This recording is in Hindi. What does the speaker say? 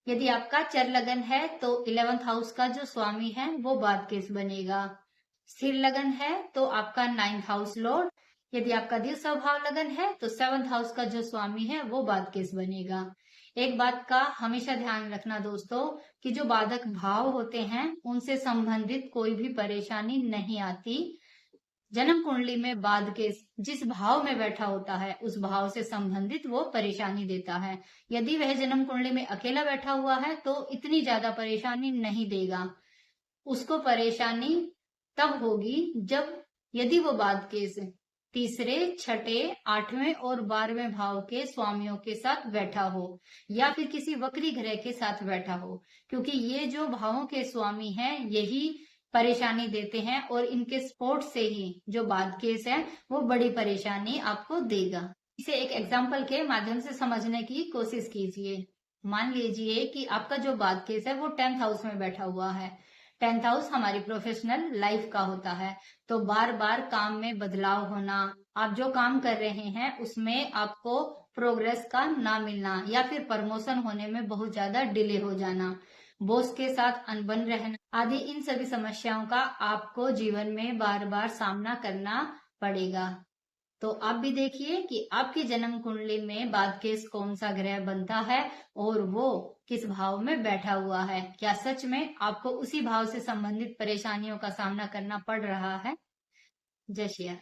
यदि आपका चर लगन है तो 11th हाउस का जो स्वामी है वो बाद केस बनेगा। स्थिर लगन है तो आपका 9th हाउस लॉर्ड। यदि आपका द्वितीय स्वभाव लगन है तो 7th हाउस का जो स्वामी है वो बाद केस बनेगा। एक बात का हमेशा ध्यान रखना दोस्तों कि जो बाधक भाव होते हैं उनसे संबंधित कोई भी परेशानी नहीं आती। जन्म कुंडली में बाद के जिस भाव में बैठा होता है उस भाव से संबंधित वो परेशानी देता है। यदि वह जन्म कुंडली में अकेला बैठा हुआ है तो इतनी ज्यादा परेशानी नहीं देगा। उसको परेशानी तब होगी जब यदि वो बाद के तीसरे, छठे, 8वें और 12वें भाव के स्वामियों के साथ बैठा हो या फिर किसी वक्री ग्रह के साथ बैठा हो, क्योंकि ये जो भावों के स्वामी हैं यही परेशानी देते हैं और इनके सपोर्ट से ही जो बाद केस है वो बड़ी परेशानी आपको देगा। इसे एक एग्जाम्पल के माध्यम से समझने की कोशिश कीजिए। मान लीजिए कि आपका जो बाद केस है वो 10th हाउस में बैठा हुआ है। 10th हाउस हमारी प्रोफेशनल लाइफ का होता है, तो बार बार काम में बदलाव होना, आप जो काम कर रहे हैं उसमें आपको प्रोग्रेस का ना मिलना या फिर प्रमोशन होने में बहुत ज्यादा डिले हो जाना, बॉस के साथ अनबन रहना आदि, इन सभी समस्याओं का आपको जीवन में बार बार सामना करना पड़ेगा। तो आप भी देखिए कि आपकी जन्म कुंडली में बाद केस कौन सा ग्रह बनता है और वो किस भाव में बैठा हुआ है। क्या सच में आपको उसी भाव से संबंधित परेशानियों का सामना करना पड़ रहा है? जय श्री राम।